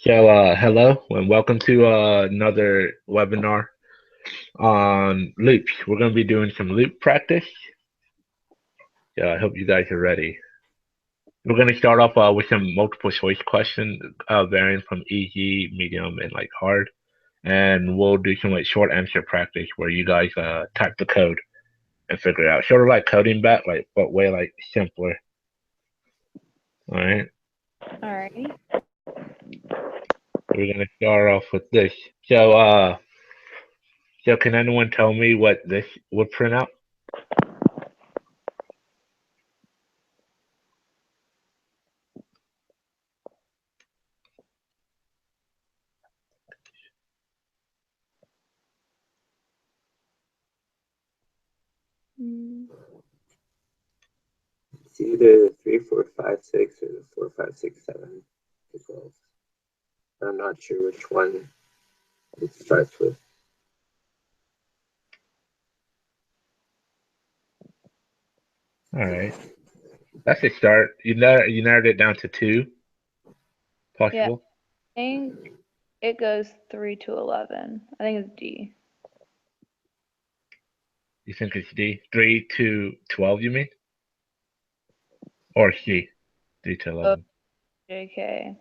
Hello and welcome to another webinar on loops. We're going to be doing some loop practice. I hope you guys are ready. We're going to start off with some multiple choice questions, varying from easy, medium, and like hard. And we'll do some like short answer practice where you guys type the code and figure it out. Sort of like coding back, like but way like simpler. All right. Alrighty. We're going to start off with this. So can anyone tell me what this would print out? Mm. It's either the 3, 4, 5, 6 or the 4, 5, 6, 7 to 12. I'm not sure which one it starts with. All right. That's a start. You narrowed it down to two possible. I think it goes 3 to 11. I think it's D. You think it's D? 3 to 12, you mean? Or C? 3 to Oh, 11. JK.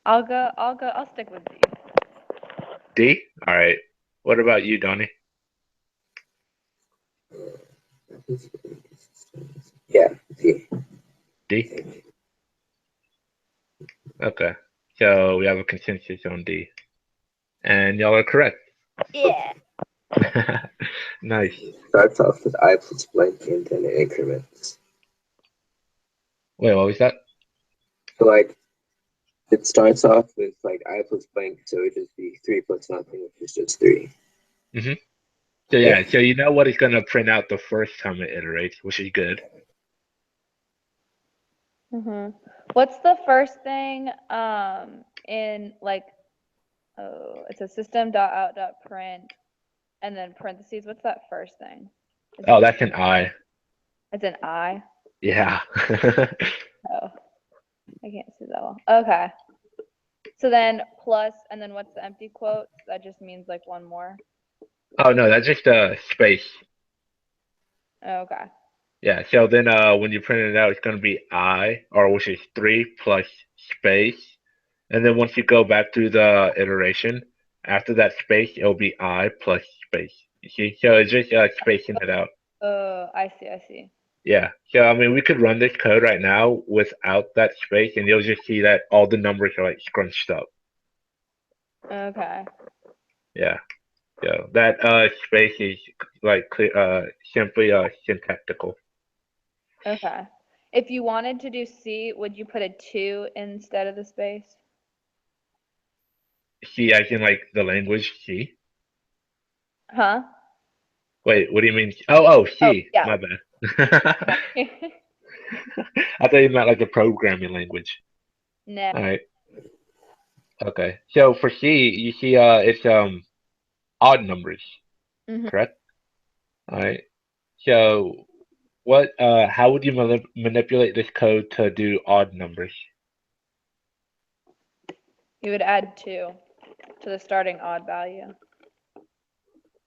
I'll stick with D. D? All right. What about you, Donnie? Yeah, D. D? Okay. So we have a consensus on D. And y'all are correct. Yeah. Nice. It starts off with I plus blank and then it increments. Wait, what was that? So like it starts off with like I plus blank, so it would just be 3 plus nothing, which is just 3. Mm-hmm. So yeah, so you know what it's gonna print out the first time it iterates, which is good. What's the first thing in like it's a system.out.print and then parentheses. What's that first thing? Oh, that's an I. It's an I. Yeah. Oh, I can't see that well. Okay. So then plus, and then what's the empty quotes? That just means like one more. Oh no, that's just a space. Okay. Yeah, so then when you print it out, it's going to be I, or which is 3 plus space. And then once you go back through the iteration, after that space, it'll be I plus space. You see? So it's just spacing it out. Oh, I see. I see. Yeah. So, I mean, we could run this code right now without that space, and you'll just see that all the numbers are like scrunched up. Okay. Yeah. So that space is like simply syntactical. Okay. If you wanted to do C, would you put a 2 instead of the space? C as in like the language C. Huh? Wait, what do you mean? Oh, Oh, C. yeah. My bad. I thought you meant like a programming language. No. All right. Okay. So for C, you see, it's odd numbers, hmm correct? All right. So how would you manipulate this code to do odd numbers? You would add 2 to the starting odd value.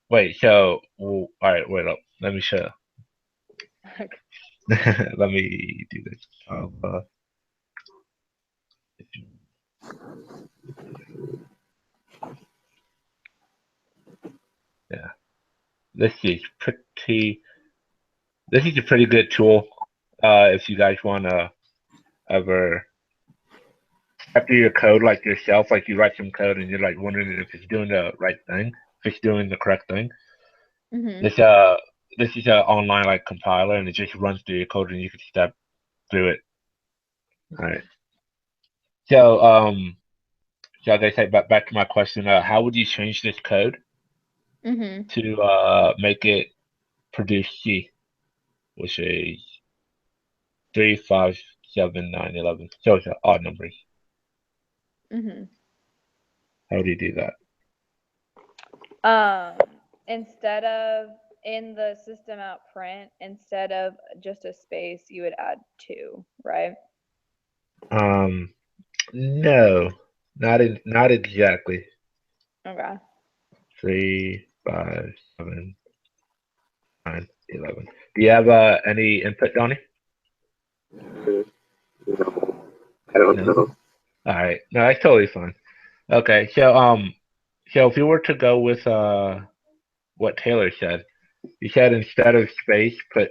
Wait. So, all right. Wait up. Let me show. Let me do this. Yeah. This is pretty. This is a pretty good tool. If you guys wanna ever after your code like yourself, like you write some code and you're like wondering if it's doing the right thing, if it's doing the correct thing. hmm This uh this is a online like compiler and it just runs through your code and you can step through it. All right. So so as I said, back to my question, how would you change this code hmm to make it produce C, which is 3, 5, 7, 9, 11. So it's odd numbers. hmm How do you do that? Um, instead of in the system out print, instead of just a space, you would add 2, right? No, not exactly. Okay. 3, 5, 7, 9, 11. Do you have any input, Donnie? Hmm, no, I don't No. know. All right. No, that's totally fine. Okay. So if you were to go with what Taylor said, you said instead of space put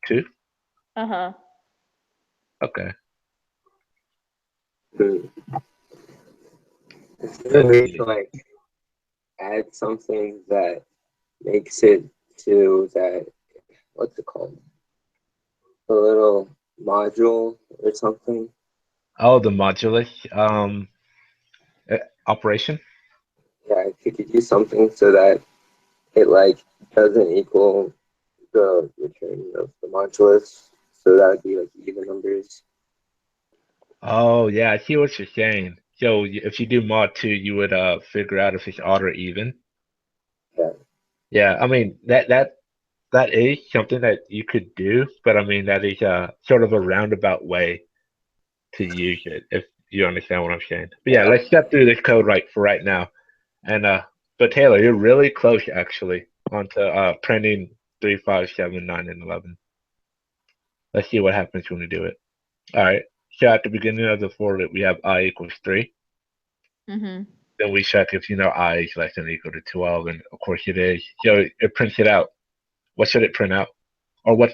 2. Uh-huh. Okay. Hmm. Is there a Let's way to see. like add something that makes it to that, what's it called? A little module or something? Oh, the modulus uh, operation. Yeah, if you could do something so that it like doesn't equal the return of the modulus, so that would be like even numbers. Oh yeah, I see what you're saying. So if you do mod 2, you would figure out if it's odd or even. Yeah. Yeah, I mean that is something that you could do, but I mean that is sort of a roundabout way to use it, if you understand what I'm saying. But yeah, Yeah. let's step through this code for right now. And but Taylor, you're really close actually onto printing 3, 5, 7, 9, and 11. Let's see what happens when we do it. All right. So at the beginning of the for loop, we have I equals 3. Mm-hmm. Then we check if I is less than or equal to 12, and of course it is. So it prints it out. What should it print out? Or what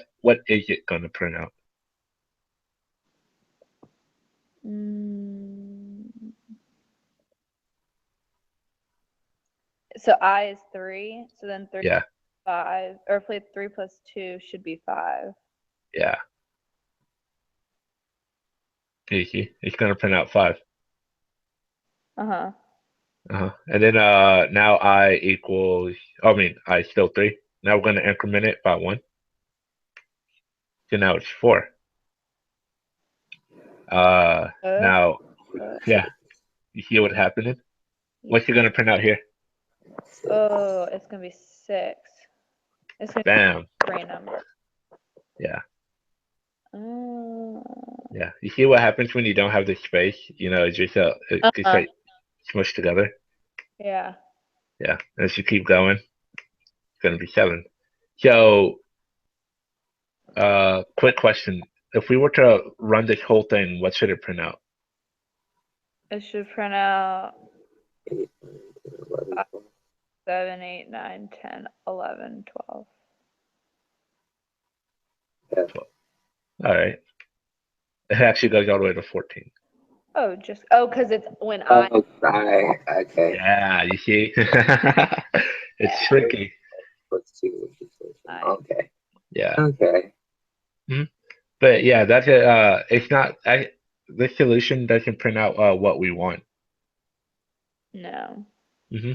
is it going to print out? So I is 3. So then 3 Yeah, 5, or play 3 plus 2 should be 5. yeah. Easy. It's going to print out 5. Uh-huh. And then now I equals, I still 3. Now we're going to increment it by 1. So now it's 4. Now, yeah, you see what's happening? What's it going to print out here? Oh, it's gonna be 6. It's gonna Bam. be a three number. Yeah, Uh, yeah. You see what happens when you don't have the space? It's just it's uh-huh. like smushed together. Yeah. Yeah. As you keep going, it's going to be 7. So, quick question. If we were to run this whole thing, what should it print out? It should print out 8, 9, 10, 11, 12. 7, 8, 9, 10, 11, 12. Yeah. All right. It actually goes all the way to 14. Oh, because it's when Oh, okay. Yeah, you see? It's yeah. tricky. Let's see what she's saying. Okay. Yeah. Okay. Mhm. But yeah, that's it. It's not, this solution doesn't print out what we want. No. hmm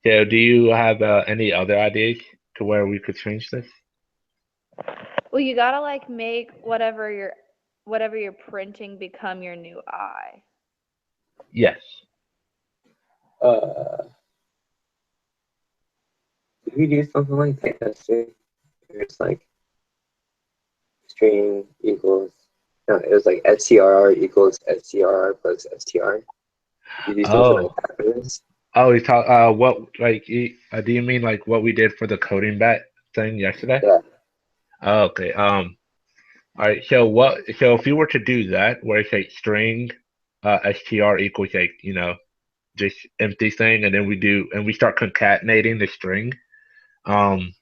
So do you have any other ideas to where we could change this? Well, you gotta like make whatever you're printing become your new I. Yes. Uh, did we do something like that yesterday? It's like string equals, no, it was like strr equals strr plus str. You do something like Oh. that for this? Oh, you talk, do you mean like what we did for the coding bat thing yesterday? Yeah. Oh, okay. All right. So if you were to do that, where it's like string, str equals like, just empty thing, and then we start concatenating the string, um,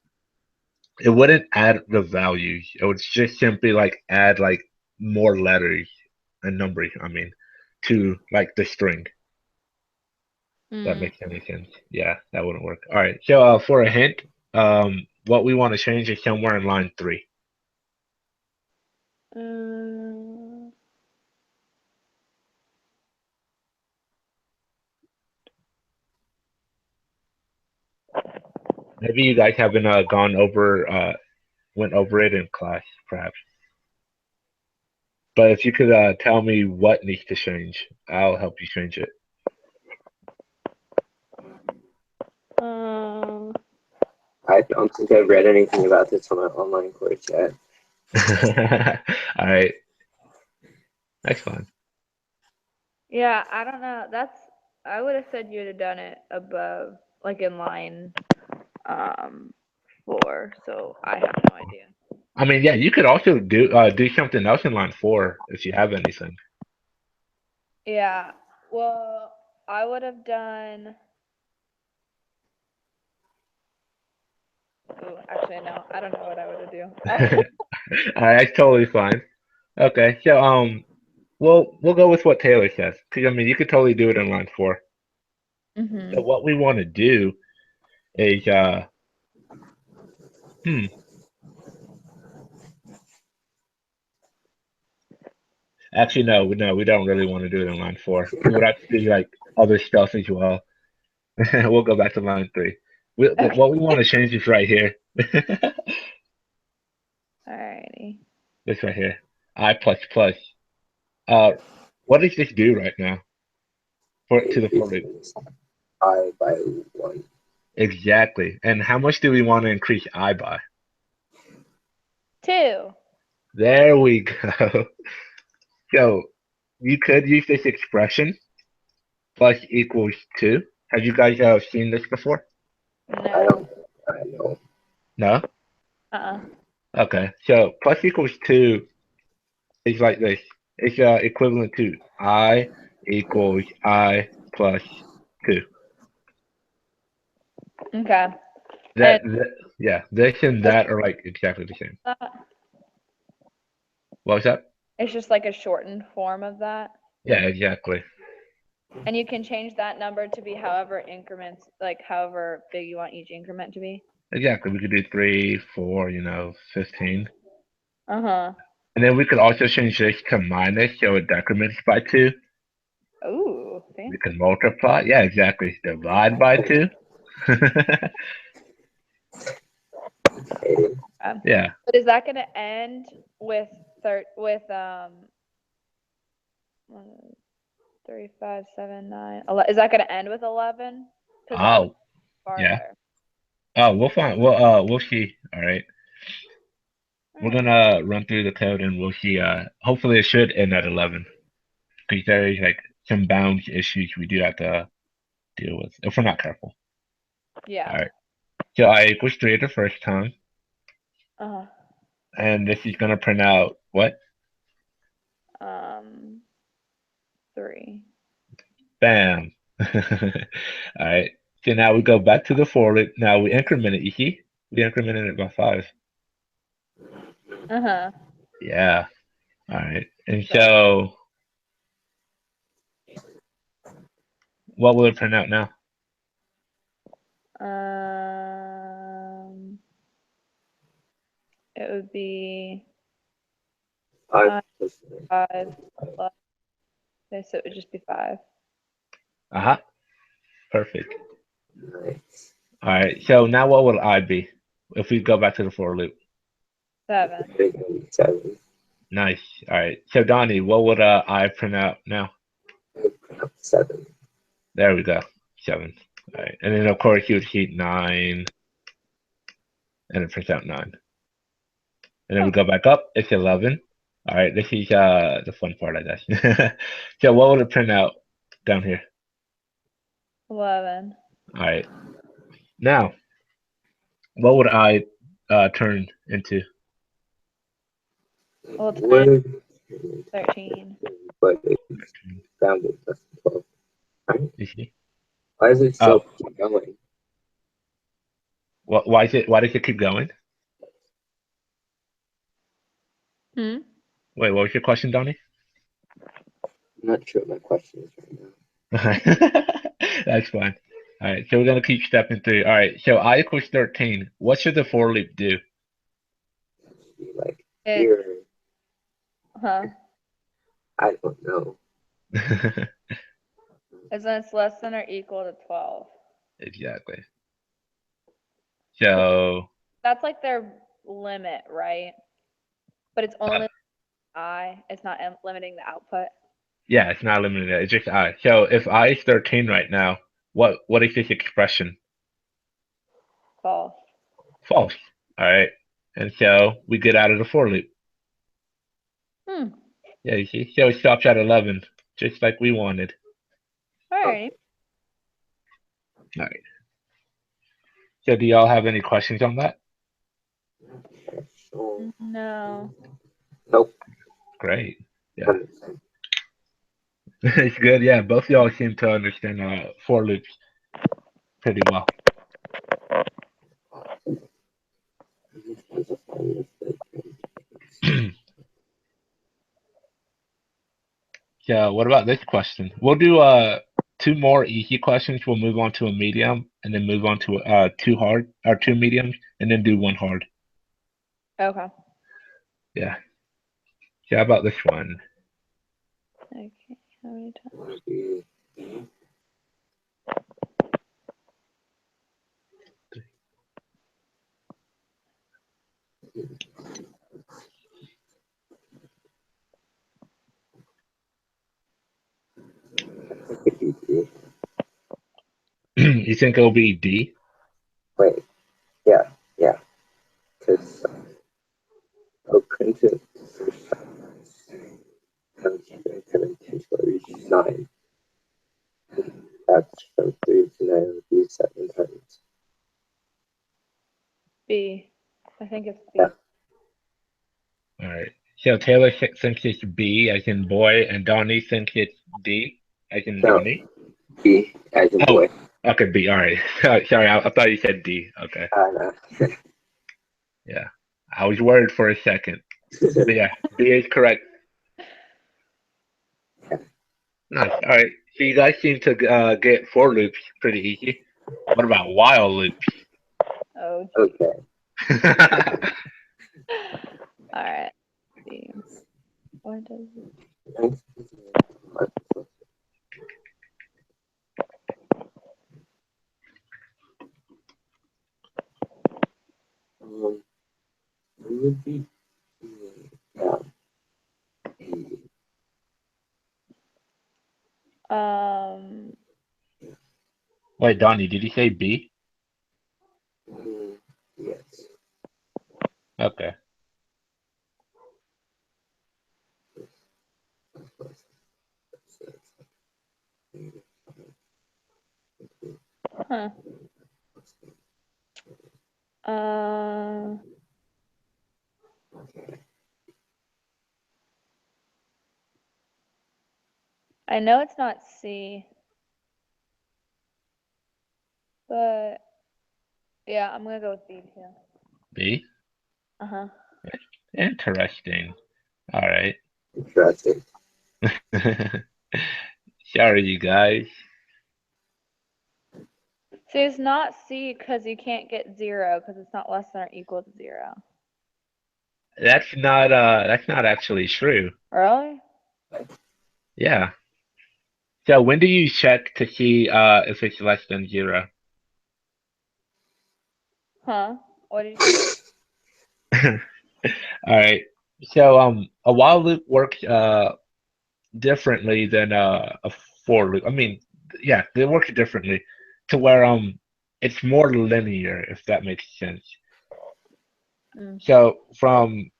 it wouldn't add the values. It would just simply like add like more letters and numbers, to like the string. That Mm. makes any sense. Yeah, that wouldn't work. All right. So for a hint, what we want to change is somewhere in line 3. Mm. Maybe you guys haven't went over it in class, perhaps. But if you could tell me what needs to change, I'll help you change it. Um, I don't think I've read anything about this on my online course yet. All right. That's fine. Yeah, I don't know. I would have said you would have done it above, like in line 4. So I have no idea. I mean, yeah, you could also do something else in line 4 if you have anything. Yeah. Well, I would have done. Ooh, actually, no. I don't know what I would have do. Alright, that's totally fine. Okay, so we'll go with what Taylor says. Because I mean, you could totally do it in line 4. So Mhm. what we want to do is hmm. Actually, no, we don't really want to do it in line 4. We would have to do like other stuff as well. We'll go back to line 3. What we want to change is right here. Alrighty. This right here. I plus plus. Uh, what does this do right now to the for loop? Increases I by 1. Exactly. And how much do we want to increase I by? 2. There we go. So you could use this expression plus equals 2. Have you guys seen this before? I No. don't. I know. No? Uh-uh. Okay. So plus equals 2 is like this. It's equivalent to I equals I plus 2. Okay. That, yeah, this and That's that are like exactly the same. that. What was that? It's just like a shortened form of that. Yeah, exactly. And you can change that number to be however increments, like however big you want each increment to be. Exactly. We could do 3, 4, 15. Uh-huh. And then we could also change this to minus, so it decrements by 2. Ooh, We fancy. can multiply. Yeah, exactly. Divide by 2. Okay. Yeah. But is that gonna end with 3, 5, 7, 9, 11? Is that gonna end with 11? Because Oh, yeah. farther. Oh, we'll find. We'll see. All right. We're Alright. gonna run through the code and we'll see. Hopefully it should end at 11 because there is like some bounds issues we do have to deal with if we're not careful. Yeah. All right. So I equals 3 the first time, Uh-huh. and this is gonna print out what? 3. Bam. All right. So now we go back to the for loop. Now we increment it. You see? We incremented it by 5. Uh-huh. Yeah. All right. And so what will it print out now? It would be 5 5 plus. Okay, so it would just be 5. Uh-huh. Perfect. Nice. All right. So now what will I be if we go back to the for loop? 7. 7. Nice. All right. So Donnie, what would I print out now? 7. There we go. 7. All right. And then of course you would heat 9 and it prints out 9. And then we go back up, it's 11. All right, this is the fun part, I guess. So what would it print out down here? 11. All right. Now, what would I turn into? Well, it's Would 13. but it's bounded plus 12. Right? You see? Why does it Oh, still keep going? why does it keep going? Hmm? Wait, what was your question, Donnie? I'm not sure what my question is right now. That's fine. All right, so we're gonna keep stepping through. All right, so I equals 13. What should the for loop do? Be like It, here, huh? I don't know. Is when it's less than or equal to 12. Exactly. So, That's like their limit, right? But it's uh, only it's not limiting the output. yeah, it's not limited. It's just I. So if I is 13 right now, what is this expression? False. False. All right. And so we get out of the for loop. Hmm. Yeah, you see? So it stops at 11, just like we wanted. Alrighty. All right. So do y'all have any questions on that? So, No. nope. Great. Yeah. Understand. It's good. Yeah, both y'all seem to understand for loops pretty well. So what about this question? We'll do two more easy questions. We'll move on to a medium and then move on to two hard or two mediums and then do one hard. Okay. Yeah. So how about this one? Okay. How many times? Would be it could be D. You think it'll be D? Wait, yeah, because I'll print it comes from 17 to reach 9. That's from 3 to 9 would be 7 times. B. I think it's B. Yeah. All right. So Taylor thinks it's B as in boy, and Donnie thinks it's D as in No. Donnie. B as in Oh. boy. Okay, B. All right. Sorry, I thought you said D. Okay. No. Yeah. I was worried for a second. But yeah, B is correct. Nice. All right. So you guys seem to get for loops pretty easy. What about while loops? Oh, Okay. alright. B. What does it? It would be yeah. Wait, Donnie, did you say B? Yes. Okay. Huh. Uh, I know it's not C, but yeah, I'm gonna go with B too. B? Uh-huh. Interesting. All right. Interesting. Sorry, you guys. So it's not C because you can't get 0 because it's not less than or equal to 0. That's not actually true. Really? Yeah. So when do you check to see if it's less than 0? Huh? What did you say? All right. So a while loop works differently than a for loop. I mean, yeah, they work differently to where it's more linear, if that makes sense. Mm. So from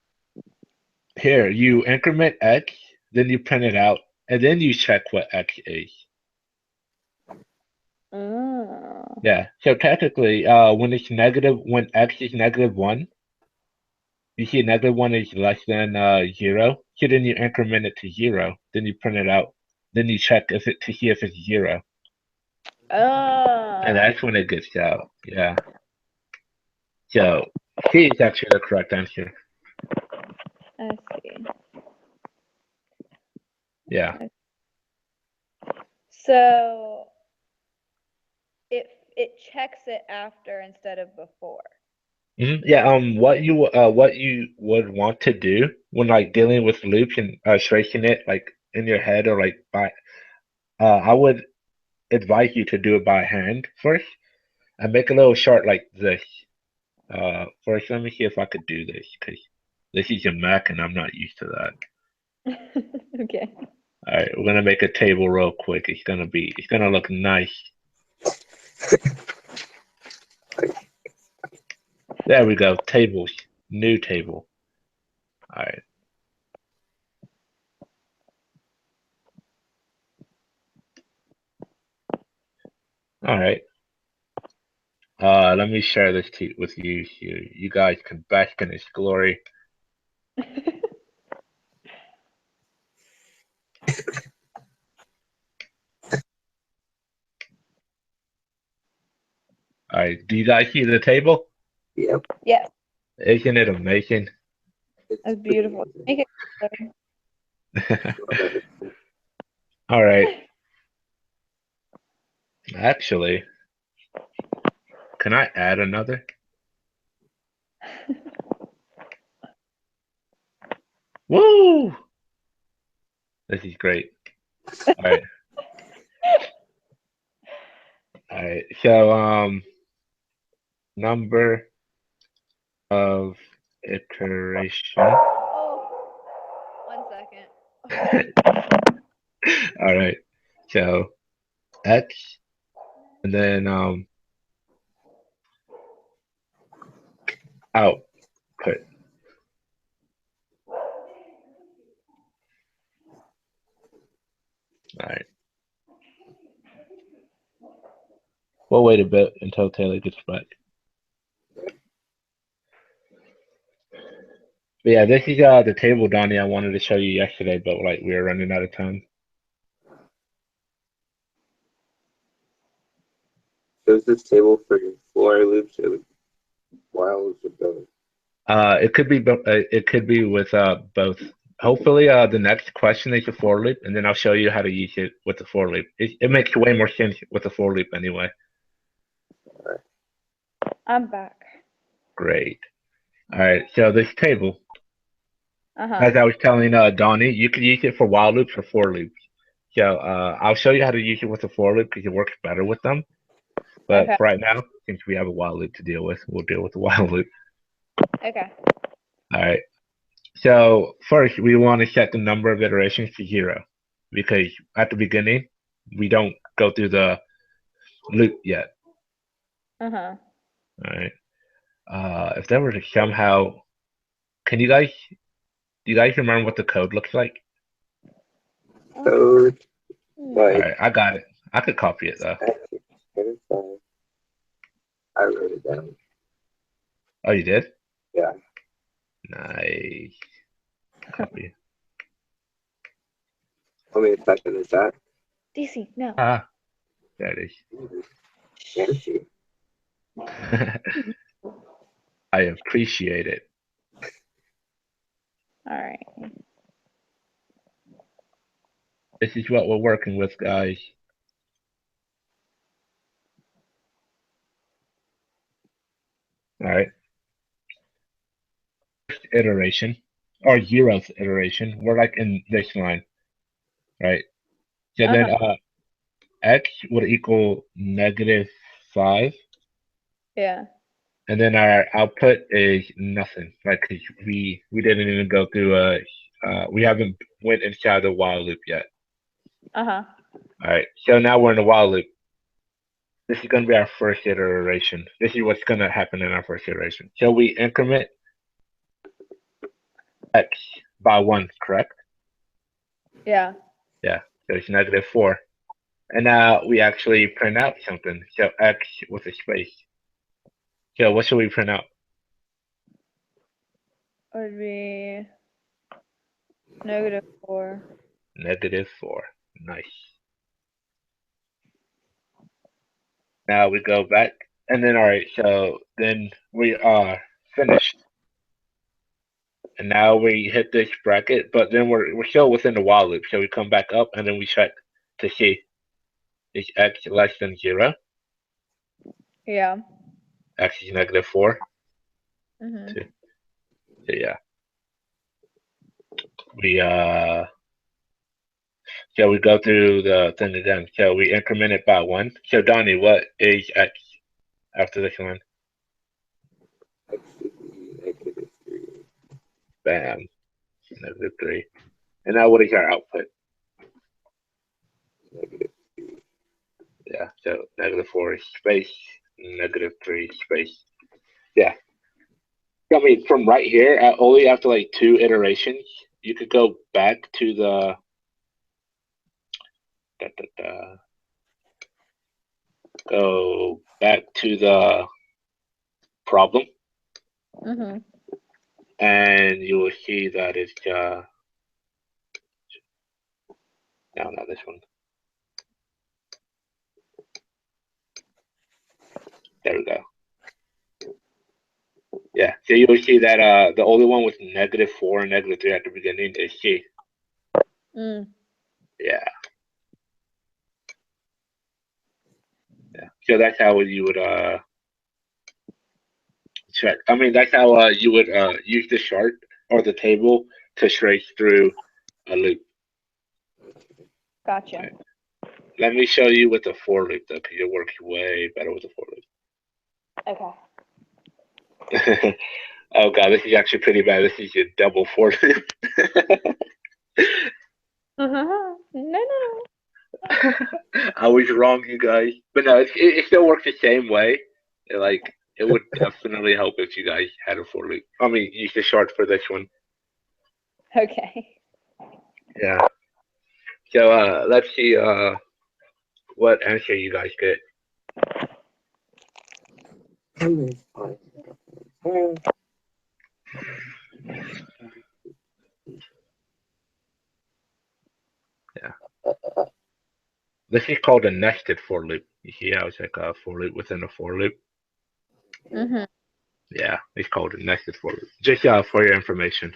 here, you increment x, then you print it out, and then you check what x is. Oh. Yeah. So technically, when x is -1, you see -1 is less than 0. So then you increment it to 0, then you print it out, then you check if it to see if it's 0, and Oh. that's when it gets out. Yeah. So C is actually the correct answer. I see. Yeah. So it checks it after instead of before. Yeah. What you would want to do when like dealing with loops and tracing it like in your head or like by I would advise you to do it by hand first and make a little chart like this. First, let me see if I could do this because this is a Mac and I'm not used to that. Okay. All right, we're gonna make a table real quick. It's gonna look nice. There we go. Tables, new table. All right. All right. Let me share this with you. You guys can bask in its glory. All right. Do you guys see the table? Yep. Yes, Isn't it amazing? It's that's pretty beautiful. amazing. Make it colored. All right. Actually, can I add another? Woo! This is great. All right. All right. So, number of iteration. Oh, 1 second. All right. So, X, and then output. All right. We'll wait a bit until Taylor gets back. But yeah, this is the table, Donnie, I wanted to show you yesterday, but like we were running out of time. Shows this table for your for loops or while loops or both. It could be it could be with both. Hopefully, the next question is a for loop, and then I'll show you how to use it with the for loop. It makes way more sense with the for loop anyway. I'm back. Great. All right. So this table, Uh-huh. as I was telling Donnie, you can use it for while loops or for loops. So I'll show you how to use it with the for loop because it works better with them. But Okay. for right now, since we have a while loop to deal with, we'll deal with the while loop. Okay. All right. So first, we want to set the number of iterations to 0 because at the beginning, we don't go through the loop yet. Uh-huh. All right. If there were to somehow, do you guys remember what the code looks like? Code, All like, right, I got it. I could copy it though. actually, I wrote it down. Oh, you did? Yeah. Nice. Copy. Let me type in the chat. DC, no. Ah, there it Fancy. is. I appreciate it. All right. This is what we're working with, guys. All right. First iteration, or 0th iteration, we're like in this line, right? So then x would equal -5, Yeah. and then our output is nothing. Like we didn't even go through we haven't went inside the while loop yet. Uh-huh. All right. So now we're in the while loop. This is going to be our first iteration. This is what's going to happen in our first iteration. So we increment x by 1, correct? Yeah. Yeah. So it's -4. And now we actually print out something. So x with a space. So what should we print out? Would be -4. -4. Nice. Now we go back, and then all right. So then we are finished, and now we hit this bracket, but then we're still within the while loop. So we come back up, and then we check to see is x less than 0. Yeah. X is -4. Mm-hmm. So yeah, we so we go through the thing again. So we increment it by 1. So Donnie, what is x after this one? X should be -3. Bam, -3. And now what is our output? -3. Yeah, so -4 space, -3 space. Yeah. I mean, from right here, only after like 2 iterations, you could go back to the go back to the problem, Mm-hmm. and you will see that it's no, not this one. There we go. Yeah, so you will see that the only one with -4 and -3 at the beginning is C. Mm. Yeah. Yeah. So that's how you would check. I mean, that's how you would use the chart or the table to trace through a loop. Gotcha. Right. Let me show you with the for loop though, because it works way better with the for loop. Okay. Oh god, this is actually pretty bad. This is a double for loop. Uh-huh. No. I was wrong, you guys. But no, it still works the same way. It would definitely help if you guys had a for loop. I mean, use the chart for this one. Okay. Yeah. So let's see what answer you guys get. Yeah. This is called a nested for loop. You see how it's like a for loop within a for loop? Mm-hmm. Yeah, it's called a nested for loop. Just for your information.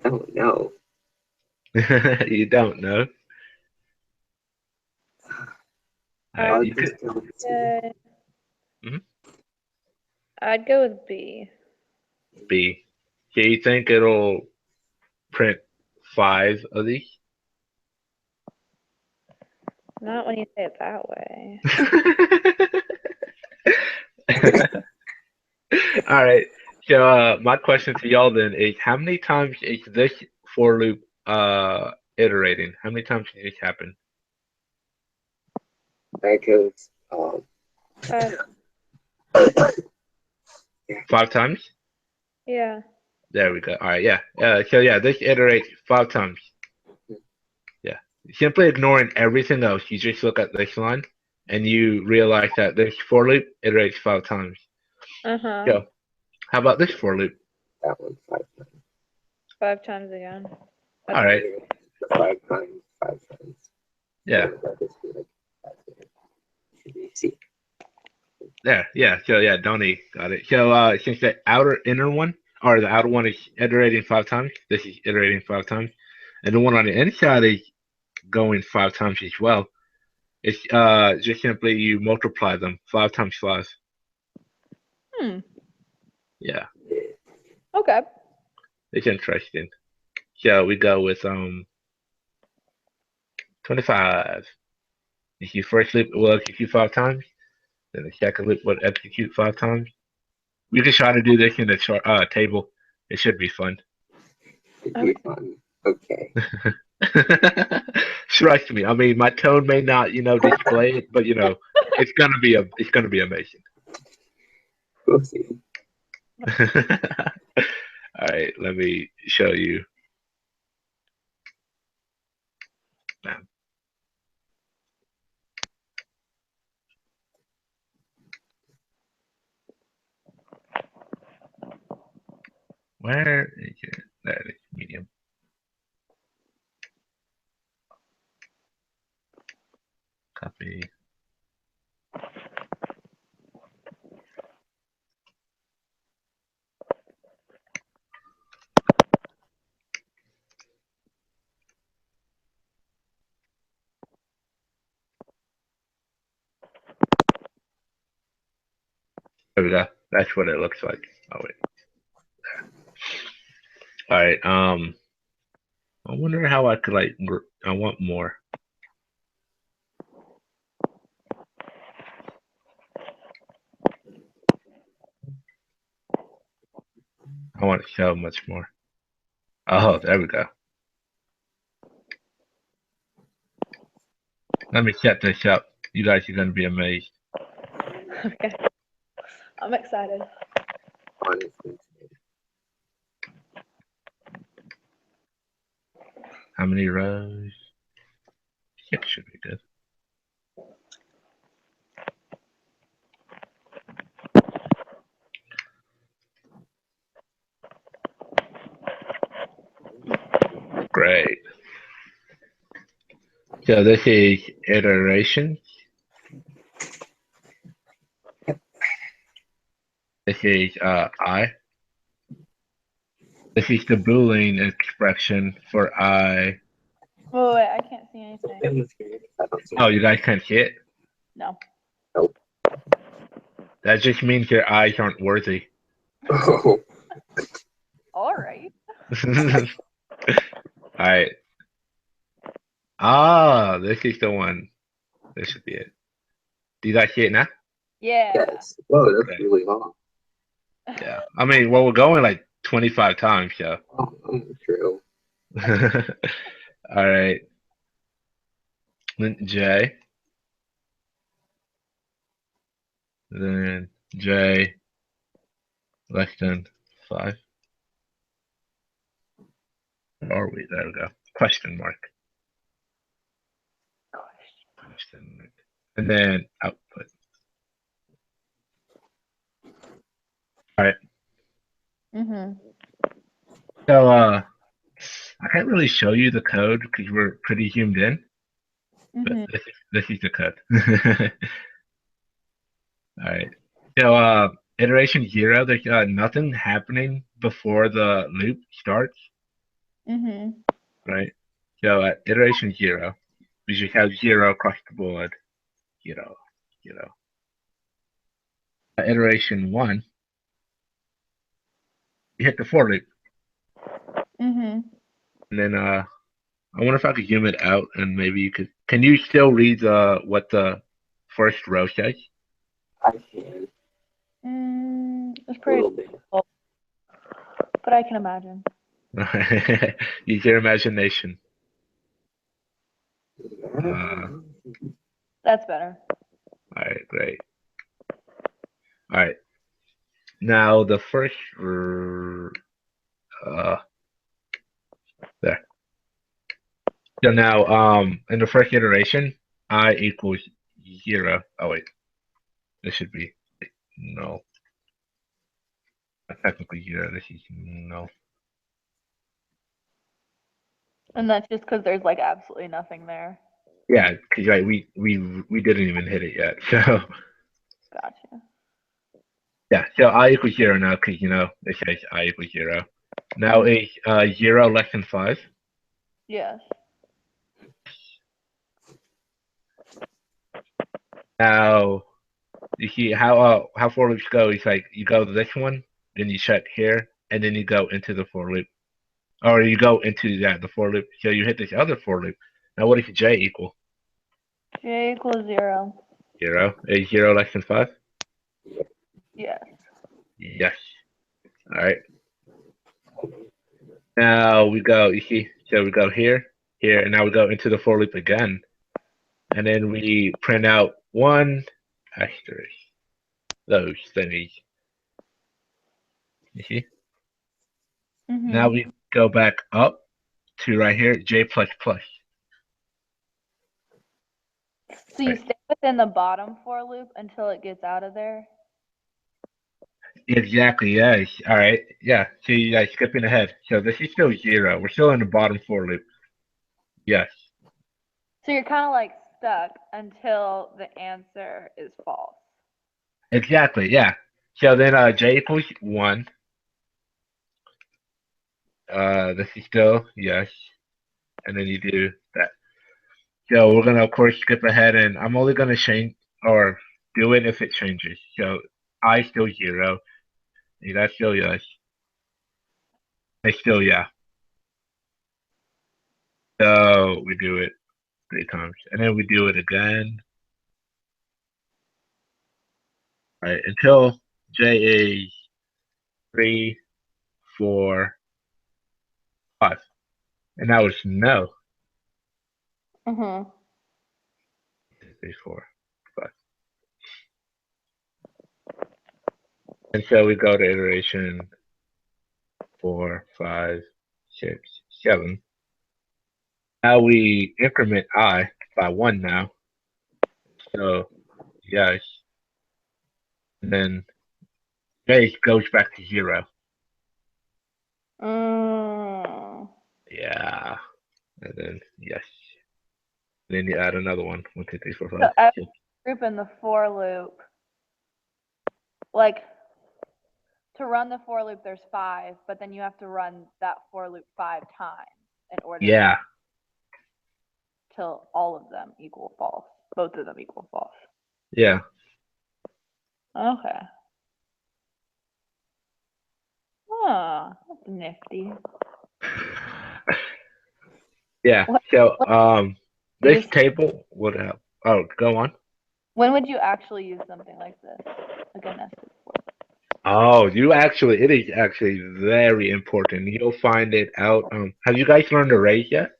I don't know. You don't know? I'll You could. just go with C. Mhm. I'd go with B. B. Do you think it'll print 5 of these? Not when you say it that way. All right. So my question to y'all then is, how many times is this for loop iterating? How many times did this happen? That goes 5. 5 times? Yeah. There we go. All right. Yeah. So yeah, this iterates 5 times. Yeah. Simply ignoring everything else, you just look at this line, and you realize that this for loop iterates 5 times. Uh-huh. So how about this for loop? that one 5 times. 5 times again. All right. 5 times. Yeah. That just be like, should be C. There, yeah. So yeah, Donnie got it. So since the inner one or the outer one is iterating 5 times, this is iterating 5 times, and the one on the inside is going 5 times as well. It's just simply you multiply them 5 times 5. Hmm. Yeah, Okay. it's interesting. So we go with 25. If you first loop will execute 5 times, then the second loop will execute 5 times. We can try to do this in the table. It should be fun. It'd be fun. Okay. Trust me. I mean, my tone may not, display it, but it's gonna be amazing. We'll see. All right, let me show you. Where is it? There it is, medium. Copy. There we go. That's what it looks like. Oh wait. All right. I wonder how I could like. I want more. I want to show much more. Oh, there we go. Let me set this up. You guys are gonna be amazed. Okay. I'm excited. Honestly. How many rows? 6 should be good. Great. So this is iteration. This is I. This is the Boolean expression for I. Oh, wait, I can't see anything. I don't see Oh, you guys can't see it? No. That just means your eyes aren't worthy. Oh, All right. Alright. Ah, this is the one. This should be it. Do you guys see it now? Yeah. yes. Whoa, that's Okay. really long. Yeah. I mean, well, we're going like 25 times, so. Oh, true. Alright. Then J. Then J less than 5. Where are we? There we go. Question mark. Question mark. And then output. Mhm. So, I can't really show you the code because we're pretty zoomed in, but Mhm. this is the code. All right. So, iteration 0, there's nothing happening before the loop starts, Mhm. right? So at iteration 0, we just have 0 across the board, 0, 0. At iteration 1, you hit the for loop, Mhm. and then I wonder if I could zoom it out and maybe you could. Can you still read what the first row says? I can. It's A pretty little bit. difficult, but I can imagine. Use your imagination. Uh, That's better. all right, great. All right. Now the first, there. So now, in the first iteration, I equals 0. Oh wait, this should be no. Not technically 0. This is no. And that's just because there's like absolutely nothing there. Yeah, because right, we didn't even hit it yet. So Gotcha. yeah, so I equals 0 now because it says I equals 0. Now is 0 less than 5? Yes. Now you see how for loops go. It's like you go to this one, then you check here, and then you go into the for loop, or you go into the for loop. So you hit this other for loop. Now what does J equal? J equals 0. 0. Is 0 less than 5? Yes. Yes. All right. Now we go. You see, so we go here, here, and now we go into the for loop again, and then we print out 1 asterisk. Those thingies. You see? Mhm. Now we go back up to right here, J plus plus. So you Right. stay within the bottom for loop until it gets out of there? Exactly, yes. All right. Yeah. See, you guys skipping ahead. So this is still 0. We're still in the bottom for loop. Yes. So you're kind of like stuck until the answer is false. Exactly, yeah. So then J equals 1. This is still yes. And then you do that. So we're gonna of course skip ahead and I'm only gonna change or do it if it changes. So I is still 0. That's still yes. It's still yeah. So we do it 3 times, and then we do it again. Right, until J is 3, 4, 5. And now it's no. Mm-hmm. 3, 4, 5. And so we go to iteration 4, 5, 6, 7. Now we increment I by 1 now. So yes. And then J goes back to 0. Yeah. And then yes. And then you add another one. 1, 2, 3, 4, 5. So every group in the for loop, like to run the for loop, there's 5, but then you have to run that for loop 5 times in order Yeah. till all of them equal false. Both of them equal false. Yeah. Okay. Oh, that's nifty. Yeah. What- So this Use- table would have. Oh, go on. When would you actually use something like this? Like a nested for? Oh, it is actually very important. You'll find it out. Have you guys learned arrays yet?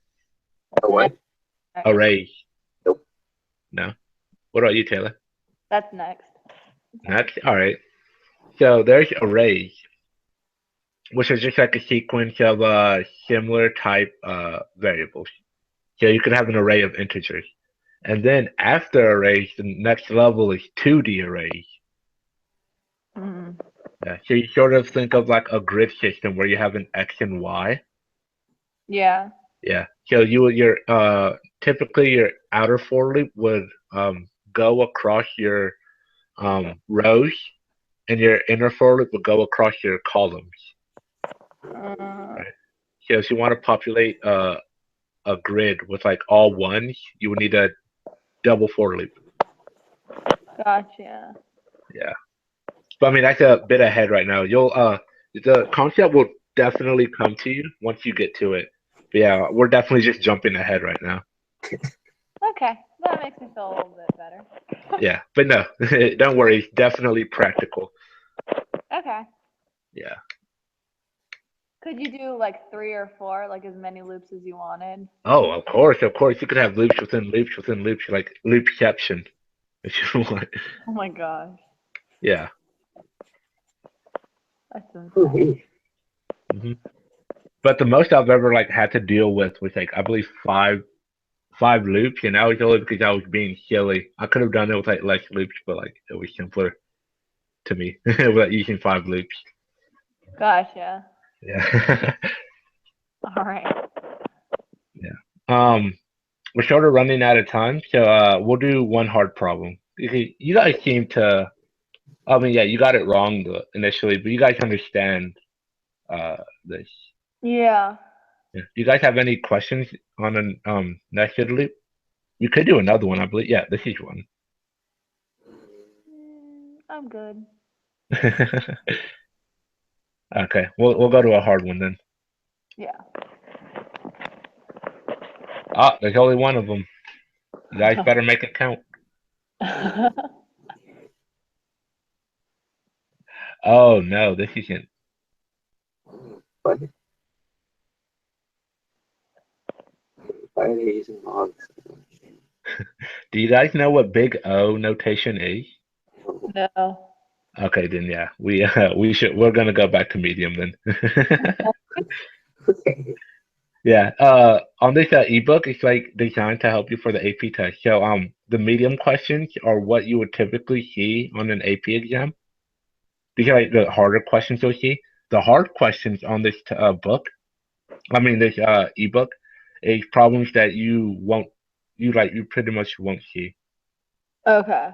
A what? Arrays. Nope. No. What about you, Taylor? That's next. That's all right. So there's arrays, which is just like a sequence of similar type variables. So you could have an array of integers. And then after arrays, the next level is 2D arrays. Mm. Yeah. So you sort of think of like a grid system where you have an X and Y. Yeah. Yeah. So your typically your outer for loop would go across your rows, and your inner for loop would go across your columns. Right. So if you want to populate a grid with like all ones, you would need a double for loop. Gotcha. Yeah. But I mean that's a bit ahead right now. You'll the concept will definitely come to you once you get to it. But yeah, we're definitely just jumping ahead right now. Okay. That makes me feel a little bit better. Yeah. But no, don't worry, it's definitely practical. Okay. Yeah. Could you do like 3 or 4, like as many loops as you wanted? Oh, of course, of course. You could have loops within loops within loops, like loopception, if you want. Oh my gosh. Yeah. That's insane. Mm-hmm. hmm But the most I've ever like had to deal with was like I believe five loops, and that was only because I was being silly. I could have done it with like less loops, but like it was simpler to me without using 5 loops. Gotcha. Yeah. All right. We're sort of running out of time, so we'll do one hard problem. You guys seem to. I mean, yeah, you got it wrong initially, but you guys understand this. Yeah. Yeah. Do you guys have any questions on an nested loop? You could do another one, I believe. Yeah, this is one. I'm good. Okay, we'll go to a hard one then. Yeah. Ah, there's only one of them. You guys better make it count. Oh no, this isn't. But why are they using logs? Do you guys know what big O notation is? No. Okay, then yeah, we're gonna go back to medium then. Okay. Yeah, on this ebook, it's like designed to help you for the AP test. So, the medium questions are what you would typically see on an AP exam. These are like the harder questions you'll see. The hard questions on this this ebook, is problems that you pretty much won't see Okay.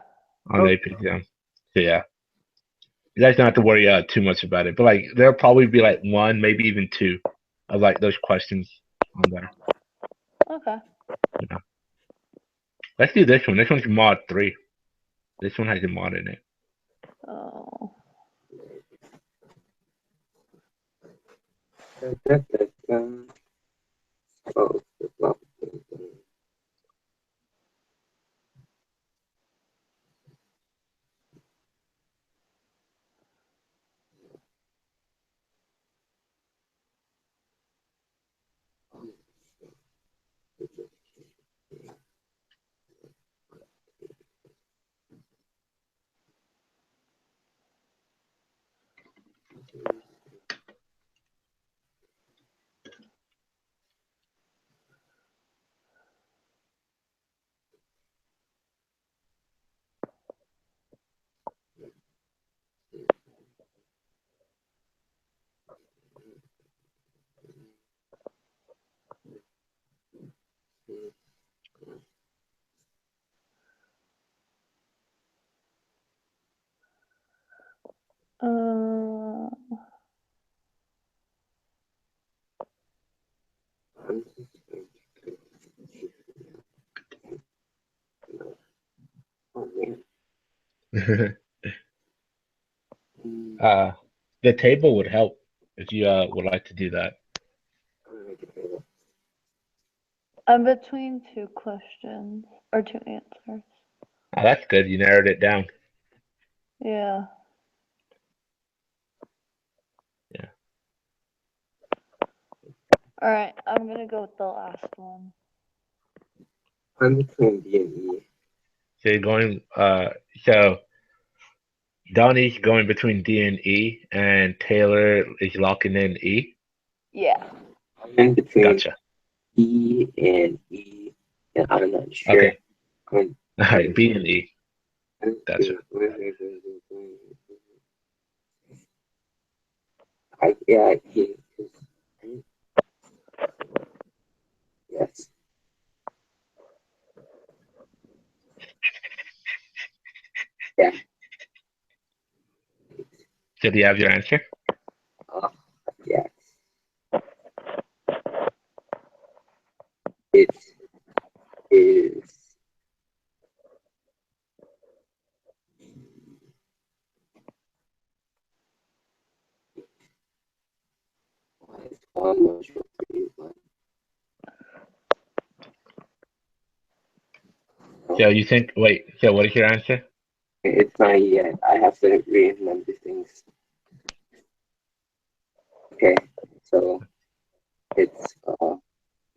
on the AP exam. So yeah, you guys don't have to worry too much about it. But like, there'll probably be like one, maybe even two, of like those questions on there. Okay. Yeah. Let's do this one. This one's mod 3. This one has a mod in it. Oh. Oh, well, Uh, I'm just going to oh man. uh, the table would help if you would like to do that. I'm gonna make a table. I'm between two questions or two answers. Oh, that's good. You narrowed it down. Yeah. Yeah. All right, I'm gonna go with the last one. I'm between D and E. So you're going. So Donnie's going between D and E, and Taylor is locking in E. Yeah. I'm in between Gotcha. E and E, and I'm not sure. Okay. I'm, All right. B and E. I'm Gotcha. yeah, yes. Yeah. So do you have your answer? Yes. It is. It's almost So you think? Wait. So what is your answer? It's not yet. I have to remember things. Okay, so it's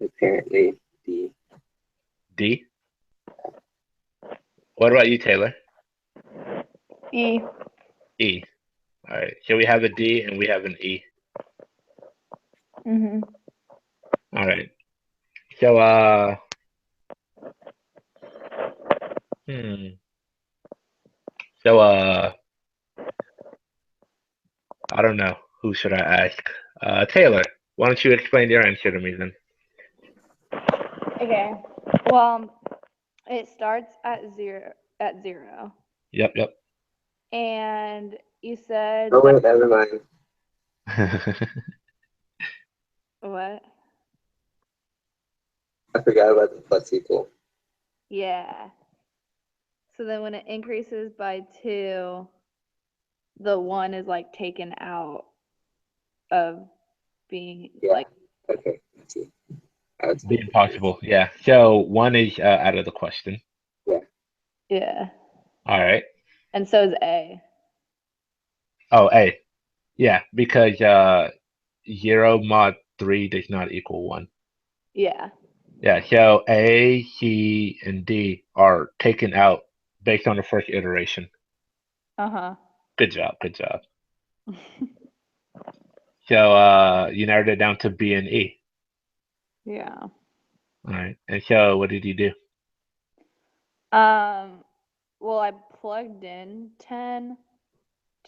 apparently the D. What about you, Taylor? E. E. All right. So we have a D and we have an E. Mhm. All right. So hmm. So I don't know. Who should I ask? Taylor. Why don't you explain your answer to me then? Okay. Well, it starts at zero. Yep. Yep. And you said oh wait, never mind. what? I forgot about the plus equal. Yeah. So then when it increases by 2, the 1 is like taken out of being Yeah. like, Okay. Let's see. I was Being possible. Yeah. So one is out of the question. yeah. All right. And so is A. Oh, A. Yeah, because 0 mod 3 does not equal 1. Yeah. Yeah, so A, C, and D are taken out based on the first iteration. Uh-huh. Good job, good job. So you narrowed it down to B and E. Yeah. All right. And so what did you do? Well, I plugged in 10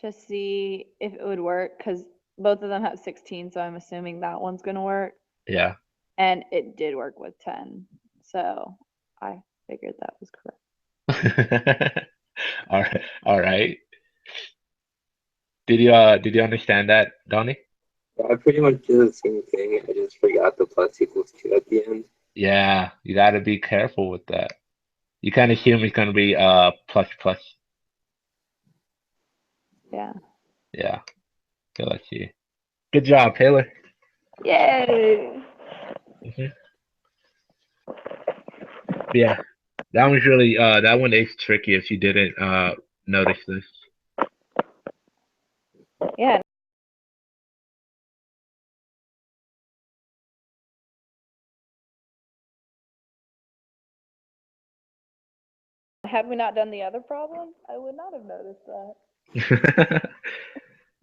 to see if it would work because both of them have 16, so I'm assuming that one's gonna work. Yeah. And it did work with 10. So I figured that was correct. All right. All right. Did you understand that, Donnie? Yeah, I pretty much did the same thing. I just forgot the plus equals 2 at the end. Yeah, you got to be careful with that. You kind of assume it's going to be plus plus. Yeah. Yeah. Okay, let's see. Good job, Taylor. Yay! Yeah, that one's really that one is tricky if you didn't notice this. Yeah. Had we not done the other problem, I would not have noticed that.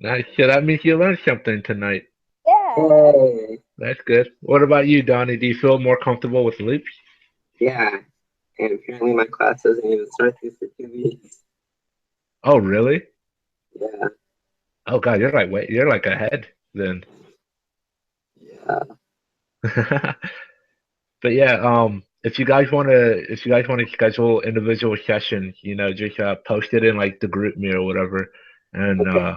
Nice. So that means you learned something tonight. Yeah. Yay! That's good. What about you, Donnie? Do you feel more comfortable with loops? Yeah. And apparently my class doesn't even start these for 2 weeks. Oh, really? Yeah. Oh God, you're like ahead then. Yeah. But yeah, if you guys want to schedule individual sessions, just post it in like the group me or whatever, and Okay.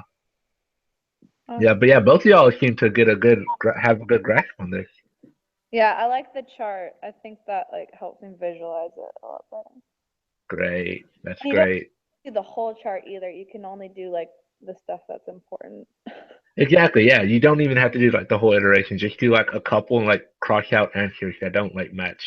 yeah. But yeah, both of y'all seem to get have a good grasp on this. Yeah, I like the chart. I think that like helps me visualize it a lot better. Great, that's And you don't great. do the whole chart either. You can only do like the stuff that's important. Exactly. Yeah, you don't even have to do like the whole iteration. Just do like a couple and like cross out answers that don't like match.